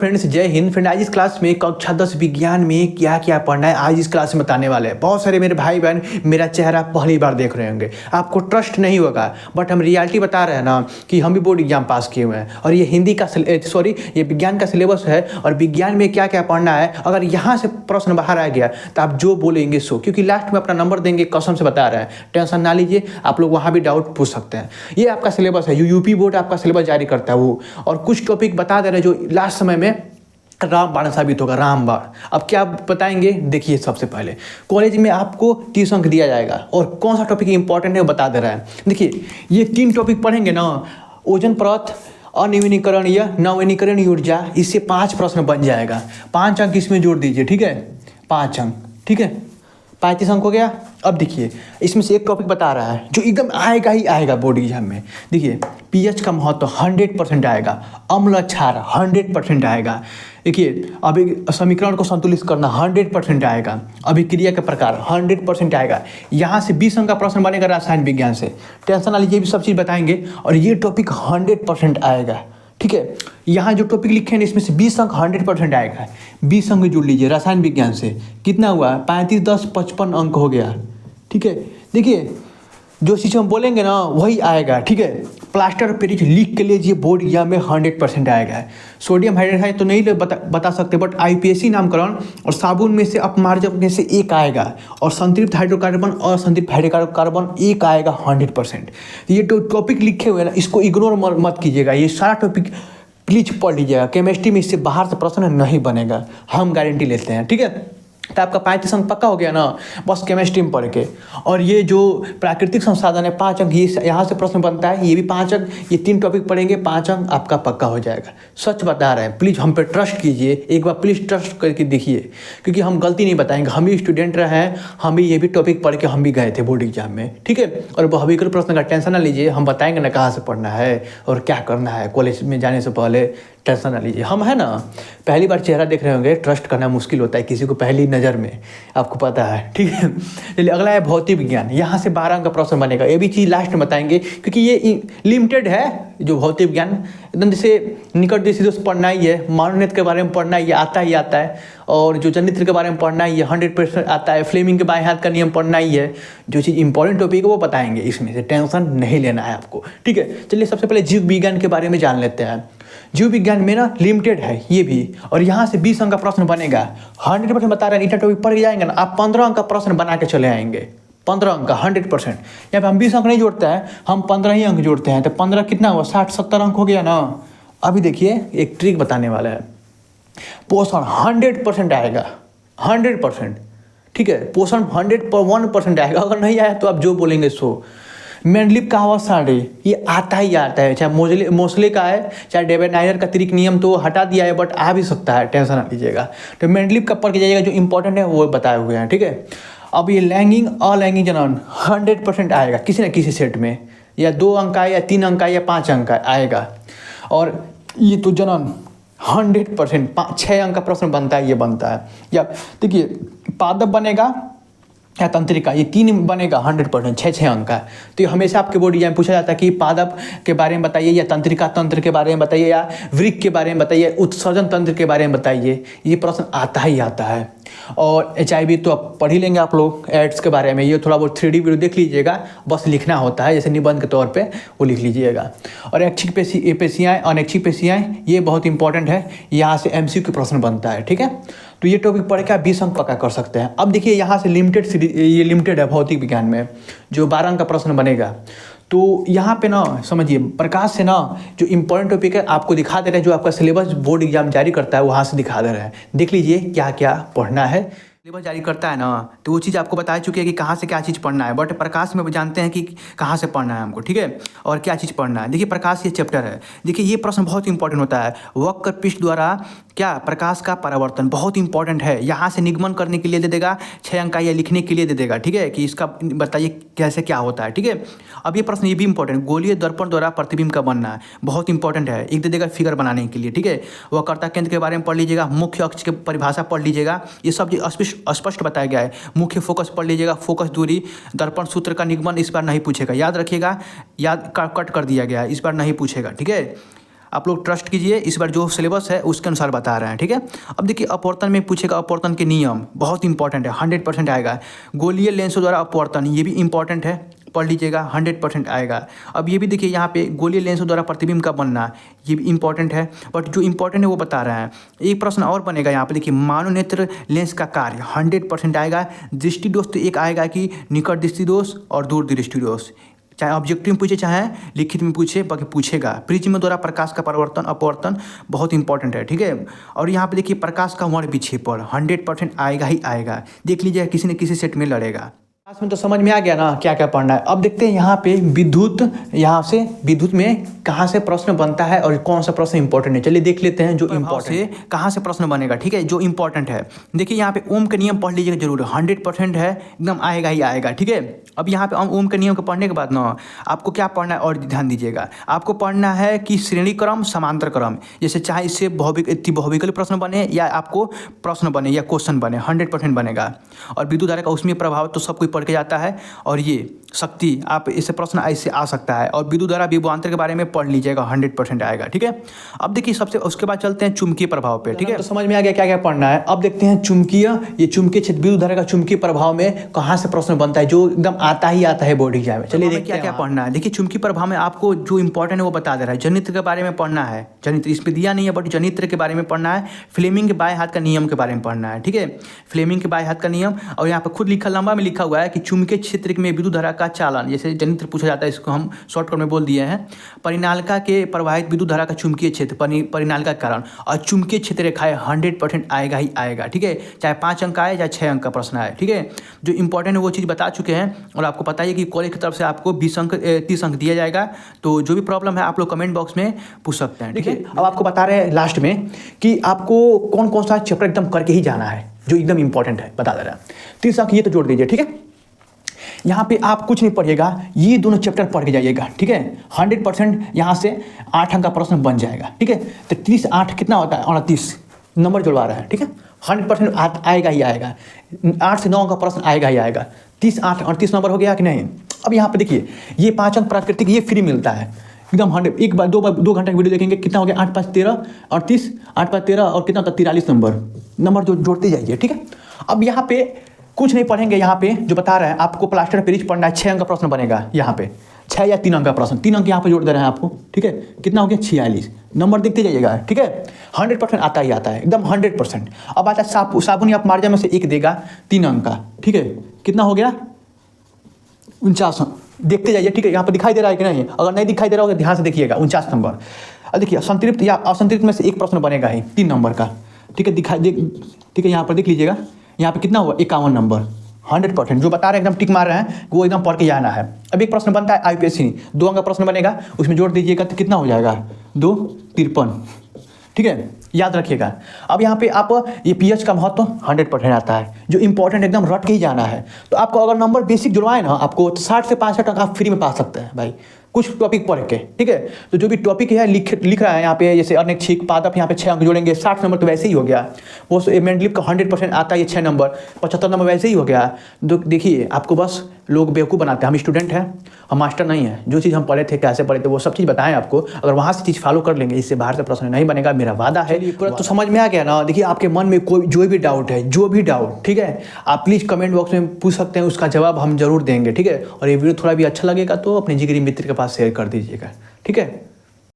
Friends जय Hind. Friend आज इस क्लास में कक्षा 10 विज्ञान में क्या क्या पढ़ना है आज इस क्लास में बताने वाले हैं। बहुत सारे मेरे भाई बहन मेरा चेहरा पहली बार देख रहे होंगे, आपको ट्रस्ट नहीं होगा, बट हम रियलिटी बता रहे हैं ना कि हम भी बोर्ड एग्जाम पास किए हुए हैं। और ये हिंदी का ये विज्ञान का सिलेबस है और विज्ञान में क्या क्या पढ़ना है। अगर यहाँ से प्रश्न बाहर आ गया तो आप जो बोलेंगे सो, क्योंकि लास्ट में अपना नंबर देंगे, कसम से बता रहे हैं, टेंशन ना लीजिए। आप लोग वहाँ भी डाउट पूछ सकते हैं। ये आपका सिलेबस है, यूपी बोर्ड आपका सिलेबस जारी करता है वो, और कुछ टॉपिक बता दे रहे हैं जो लास्ट समय में रामबाण साबित होगा। रामबाण अब क्या बताएंगे, देखिए। सबसे पहले कॉलेज में आपको 30 अंक दिया जाएगा और कौन सा टॉपिक इंपॉर्टेंट है वो बता दे रहा है। देखिए ये 3 टॉपिक पढ़ेंगे ना, ओजोन परत, अनवनीकरणीय नवनीकरणीय ऊर्जा, इससे 5 प्रश्न बन जाएगा। 5 अंक इसमें जोड़ दीजिए, ठीक है, 5 अंक, ठीक है, 35 अंक हो गया। अब देखिए इसमें से एक टॉपिक बता रहा है जो एकदम आएगा ही आएगा बोर्ड एग्जाम में। देखिए पीएच का महत्व 100% आएगा, अम्ल क्षार 100% आएगा। देखिए अभी समीकरण को संतुलित करना 100% आएगा, अभिक्रिया के प्रकार 100% आएगा। यहाँ से 20 अंक का प्रश्न बनेगा रसायन विज्ञान से, टेंशन ना लीजिए, भी सब चीज़ बताएंगे। और ये टॉपिक 100% आएगा, ठीक है। यहाँ जो टॉपिक लिखे हैं इसमें से 20 अंक 100% आएगा। 20 अंक जोड़ लीजिए रसायन विज्ञान से, कितना हुआ, 35 10 55 अंक हो गया, ठीक है। देखिए जो चीज़ हम बोलेंगे ना वही आएगा, ठीक है। प्लास्टर पेरिस लिख के लीजिए, बोर्ड एग्जाम में 100% आएगा। सोडियम हाइड्रोक्साइड तो नहीं बता सकते, बट आईपीएसी नामकरण और साबुन में से अपमार्जक में से एक आएगा, और संतृप्त हाइड्रोकार्बन और संतृप्त हाइड्रोकार्बन एक आएगा 100%। ये तो टॉपिक लिखे हुए हैं ना, इसको इग्नोर मत कीजिएगा, ये सारा टॉपिक प्लीज पढ़ लीजिएगा। केमिस्ट्री में इससे बाहर से प्रश्न नहीं बनेगा, हम गारंटी लेते हैं, ठीक है। तो आपका 35 अंक पक्का हो गया ना, बस केमिस्ट्री में पढ़ के। और ये जो प्राकृतिक संसाधन है 5 अंक, ये यहाँ से प्रश्न बनता है, ये भी 5 अंक। ये 3 टॉपिक पढ़ेंगे, 5 अंक आपका पक्का हो जाएगा। सच बता रहे हैं, प्लीज़ हम पे ट्रस्ट कीजिए, एक बार प्लीज़ ट्रस्ट करके देखिए, क्योंकि हम गलती नहीं बताएंगे। हम भी स्टूडेंट रहे हैं, हम भी ये भी टॉपिक पढ़ के हम भी गए थे बोर्ड एग्जाम में, ठीक है। और भविष्य प्रश्न का टेंशन ना लीजिए, हम बताएंगे ना कहाँ से पढ़ना है और क्या करना है कॉलेज में जाने से पहले, टेंशन ना लीजिए। हम है ना, पहली बार चेहरा देख रहे होंगे, ट्रस्ट करना मुश्किल होता है किसी को पहली नज़र में, आपको पता है, ठीक है। चलिए अगला है भौतिक विज्ञान, यहाँ से 12 अंक का प्रश्न बनेगा। ये भी चीज़ लास्ट में बताएंगे, क्योंकि ये लिमिटेड है जो भौतिक विज्ञान, एकदम जैसे निकट देशी दोस्त पढ़ना ही है, मानवनीयता के बारे में पढ़ना ही आता है, और जो जनित्र के बारे में पढ़ना ही है 100% आता है। फ्लेमिंग के बाएं हाथ का नियम पढ़ना ही है। जो चीज़ इंपॉर्टेंट टॉपिक है वो बताएंगे, इसमें से टेंशन नहीं लेना है आपको, ठीक है। चलिए सबसे पहले जीव विज्ञान के बारे में जान लेते हैं। जीव विज्ञान में ना लिमिटेड है ये भी, और यहाँ से 20 अंक का प्रश्न बनेगा। 100% बता रहे हैं, इतना टॉपिक पढ़ के जाएंगे ना आप, 15 अंक का प्रश्न बना के चले आएंगे। 15 अंक का 100%। यहाँ पे हम 20 अंक नहीं जोड़ते हैं, हम 15 ही अंक जोड़ते हैं। तो 15 कितना हुआ, 60-70 अंक हो गया ना। अभी देखिए एक ट्रिक बताने वाला है, पोषण 100% आएगा, 100%, ठीक है। पोषण 101% आएगा। अगर नहीं आया तो आप जो बोलेंगे सो। मेंडलीव का आवाज साढ़े, ये आता ही आता है, चाहे मोस्ले का है, चाहे डेविड नायर का त्रिक नियम तो हटा दिया है, बट आ भी सकता है, टेंशन ना लीजिएगा। तो मेंडलीव का पढ़ के जाइएगा, जो इंपॉर्टेंट है वो बताए हुए हैं, ठीक है। अब ये लैंगिंग अलैंगिक जनन 100% आएगा किसी न किसी सेट में, या 2 अंक का, या 3 अंक का, या 5 अंक का आएगा। और ये तो जनन 100% 6 अंक का प्रश्न बनता है, ये बनता है। या देखिए पादप बनेगा या तंत्रिका, ये 3 बनेगा 100%, 6 अंक का। तो ये हमेशा आपके बोर्ड एग्जाम पूछा जाता है कि पादप के बारे में बताइए, या तंत्रिका तंत्र के बारे में बताइए, या वृक्क के बारे में बताइए, उत्सर्जन तंत्र के बारे में बताइए। ये प्रश्न आता ही आता है। और HIV तो अब पढ़ ही लेंगे आप लोग, एड्स के बारे में, ये थोड़ा बहुत 3D वीडियो देख लीजिएगा, बस लिखना होता है जैसे निबंध के तौर पे, वो लिख लीजिएगा। और ऐच्छिक पेशियाएँ, अनैच्छिक पेशियाएँ, ये बहुत इंपॉर्टेंट है, यहाँ से MCQ प्रश्न बनता है, ठीक है। तो ये टॉपिक पढ़ के आप 20 अंक पक्का कर सकते हैं। अब देखिए यहाँ से ये लिमिटेड है भौतिक विज्ञान में, जो 12 अंक का प्रश्न बनेगा। तो यहाँ पे ना समझिए, प्रकाश से ना जो इंपॉर्टेंट टॉपिक है आपको दिखा दे रहे हैं, जो आपका सिलेबस बोर्ड एग्जाम जारी करता है वहाँ से दिखा दे रहे हैं। देख लीजिए क्या क्या पढ़ना है। सिलेबस जारी करता है ना, तो वो चीज़ आपको बता चुकी है कि कहाँ से क्या चीज़ पढ़ना है, बट प्रकाश में जानते हैं कि कहाँ से पढ़ना है हमको, ठीक है, और क्या चीज़ पढ़ना है। देखिए प्रकाश ये चैप्टर है। देखिए ये प्रश्न बहुत इंपॉर्टेंट होता है, वक्र पृष्ठ द्वारा क्या प्रकाश का परावर्तन, बहुत इंपॉर्टेंट है। यहाँ से निगमन करने के लिए दे देगा 6 अंक का, या लिखने के लिए दे देगा, ठीक है, कि इसका बताइए कैसे क्या होता है, ठीक है। अब ये प्रश्न ये भी इंपॉर्टेंट, गोलीय दर्पण द्वारा प्रतिबिंब का बनना है, बहुत इंपॉर्टेंट है। एक दे देगा फिगर बनाने के लिए, ठीक है। वक्रता केंद्र के बारे में पढ़ लीजिएगा, मुख्य अक्ष की परिभाषा पढ़ लीजिएगा, ये सब स्पष्ट बताया गया है। मुख्य फोकस पढ़ लीजिएगा, फोकस दूरी, दर्पण सूत्र का निगमन इस बार नहीं पूछेगा, याद रखिएगा, याद कट कर दिया गया है, इस बार नहीं पूछेगा, ठीक है। आप लोग ट्रस्ट कीजिए, इस बार जो सिलेबस है उसके अनुसार बता रहे हैं, ठीक है। अब देखिए अपवर्तन में पूछेगा, अपवर्तन के नियम बहुत इंपॉर्टेंट है, 100% आएगा। गोलीय लेंसों द्वारा अपवर्तन, ये भी इंपॉर्टेंट है, पढ़ लीजिएगा, 100% आएगा। अब ये भी देखिए यहाँ पे गोलीय लेंसों द्वारा प्रतिबिंब का बनना, ये भी इंपॉर्टेंट है, बट जो इंपॉर्टेंट है वो बता रहे हैं। एक प्रश्न और बनेगा यहाँ पे, देखिए मानोनेत्र लेंस का कार्य 100% आएगा। दृष्टि दोष तो एक आएगा कि निकट दृष्टि दोष और दूर दृष्टि दोष, चाहे ऑब्जेक्टिव में पूछे चाहे लिखित में पूछे, बाकी पूछेगा। प्रिज्म द्वारा प्रकाश का परिवर्तन अपवर्तन बहुत इंपॉर्टेंट है, ठीक है। और यहाँ पे देखिए प्रकाश का वर्ण विक्षेपण 100% आएगा ही आएगा, देख लीजिए किसी न किसी सेट में लड़ेगा। क्लास में तो समझ में आ गया ना क्या क्या पढ़ना है। अब देखते हैं यहाँ पे विद्युत, यहाँ से विद्युत में कहाँ से प्रश्न बनता है और कौन सा प्रश्न इंपॉर्टेंट है, चलिए देख लेते हैं जो इम्पोर्टेंट है कहाँ से प्रश्न बनेगा, ठीक है, जो इंपॉर्टेंट है। देखिए यहाँ पे ओम के नियम पढ़ लीजिएगा जरूर, 100% है, एकदम आएगा ही आएगा, ठीक है। अब यहाँ पे ओम के नियम को पढ़ने के बाद ना आपको क्या पढ़ना है और ध्यान दीजिएगा, आपको पढ़ना है कि श्रेणी क्रम समांतर क्रम, जैसे चाहे इससे बहुविकल्प प्रश्न बने या आपको प्रश्न बने या क्वेश्चन बने, 100% बनेगा। और विद्युत धारा का उसमें प्रभाव तो सब कोई पढ़ के जाता है, और ये शक्ति आप इससे प्रश्न ऐसे आ सकता है, और विद्युत धारा विभवांतर के बारे में पढ़ लीजिएगा, 100% आएगा, ठीक है। अब देखिए सबसे उसके बाद चलते हैं चुंबकीय प्रभाव पे, ठीक है। तो समझ में आ गया क्या क्या पढ़ना है। अब देखते हैं चुंबकीय, ये चुंबकीय क्षेत्र विद्युत धारा का चुंबकीय प्रभाव में कहाँ से प्रश्न बनता है, जो एकदम आता ही आता है बोर्ड एग्जाम में। चलिए देखते हैं क्या क्या पढ़ना है। देखिए चुंबकीय प्रभाव में आपको जो इंपॉर्टेंट है वो बता दे रहा है। जनित्र के बारे में पढ़ना है, जनित्र इसमें दिया नहीं है बट जनित्र के बारे में पढ़ना है। फ्लेमिंग के बाएं हाथ का नियम के बारे में पढ़ना है, ठीक है, फ्लेमिंग के बाएं हाथ का नियम। और यहाँ पर खुद लिखा लंबा में लिखा हुआ है कि चुंबकीय क्षेत्र में विद्युत धारा का चालन, जैसे जनित्र पूछा जाता है, इसको हम शॉर्टकट में बोल दिए हैं। परिनालिका के प्रवाहित विद्युत धारा का चुंबकीय क्षेत्र, परिनालिका के कारण, और चुंबकीय क्षेत्र रेखाएं 100% आएगा ही आएगा, ठीक है, चाहे 5 अंक आए चाहे 6 अंक का प्रश्न आए, ठीक है। जो इंपॉर्टेंट है वो चीज़ बता चुके हैं, और आपको पता है कि कॉलेज की तरफ से आपको 20 अंक 30 अंक दिया जाएगा। तो जो भी प्रॉब्लम है आप लोग कमेंट बॉक्स में पूछ सकते हैं, ठीक है। अब आपको बता रहे हैं लास्ट में कि आपको कौन कौन सा चैप्टर एकदम करके ही जाना है, जो एकदम इंपॉर्टेंट है बता दे रहा है। 30 अंक ये तो जोड़ दीजिए, ठीक है। यहाँ पे आप कुछ नहीं पढ़िएगा, ये दोनों चैप्टर पढ़ के जाइएगा, ठीक है। 100% यहाँ से 8 अंक का प्रश्न बन जाएगा, ठीक है। तो 30 8 कितना होता है, 29 नंबर जुड़वा रहा है, ठीक है। 100% आएगा ही आएगा, 8 से 9 का प्रश्न आएगा ही आएगा। 30 8 38 नंबर हो गया कि नहीं। अब यहाँ पे देखिए ये 5 अंक प्राकृतिक ये फ्री मिलता है एकदम 100, एक बार 2 घंटे की वीडियो देखेंगे, कितना हो गया 8 5 13 38, 8 5 13 और कितना होता है 43 नंबर जो जोड़ते जाइए, ठीक है। अब यहाँ पे कुछ नहीं पढ़ेंगे, यहाँ पे जो बता रहे हैं आपको प्लास्टर पेरिस पढ़ना है, 6 अंक का प्रश्न बनेगा यहाँ पे, 6 या 3 अंक का प्रश्न, 3 अंक यहाँ पे जोड़ दे रहे हैं आपको, ठीक है। कितना हो गया 46 नंबर देखते जाइएगा, ठीक है। 100% आता ही आता है एकदम 100%। अब आता है साबुन या मार्जा में से एक देगा 3 अंक का, ठीक है, कितना हो गया 49, देखते जाइए, ठीक है। यहाँ पर दिखाई दे रहा है कि नहीं, अगर नहीं दिखाई दे रहा होगा ध्यान से देखिएगा, 49 नंबर। अब देखिए संतृप्त या असंतृप्त में से एक प्रश्न बनेगा ही 3 नंबर का, ठीक है, ठीक है। यहाँ पर देख लीजिएगा, यहाँ पे कितना हुआ 51 नंबर, 100% जो बता रहे हैं एकदम टिक मार रहे हैं वो एकदम पढ़ के जाना है। अब एक प्रश्न बनता है IPSC 2 अंक का प्रश्न बनेगा, उसमें जोड़ दीजिएगा तो कितना हो जाएगा 2 53, ठीक है, याद रखिएगा। अब यहाँ पे आप ये pH का महत्व 100% आता है, जो इंपॉर्टेंट एकदम रट के ही जाना है। तो आपको अगर नंबर बेसिक जुड़वाए ना आपको तो 60 से 65 अंक आप फ्री में पा सकते हैं भाई, कुछ टॉपिक पढ़ के, ठीक है। तो जो भी टॉपिक है लिख रहा है यहाँ पे, जैसे अनैच्छिक पादप, यहाँ पे 6 अंक जोड़ेंगे, 60 नंबर तो वैसे ही हो गया। वो मेंडलिप का 100% आता है, ये 6 नंबर, 75 नंबर वैसे ही हो गया। देखिए आपको बस लोग बेवकूफ़ बनाते हैं, हम स्टूडेंट हैं, हम मास्टर नहीं हैं। जो चीज़ हम पढ़े थे कैसे पढ़े थे वो सब चीज़ बताएं आपको, अगर वहाँ से चीज़ फॉलो कर लेंगे इससे बाहर से प्रश्न नहीं बनेगा, मेरा वादा है। पूरा तो समझ में आ गया ना। देखिए आपके मन में कोई जो भी डाउट है, ठीक है, आप प्लीज़ कमेंट बॉक्स में पूछ सकते हैं, उसका जवाब हम जरूर देंगे, ठीक है। और ये वीडियो थोड़ा भी अच्छा लगेगा तो अपने जिगरी मित्र के पास शेयर कर दीजिएगा, ठीक है।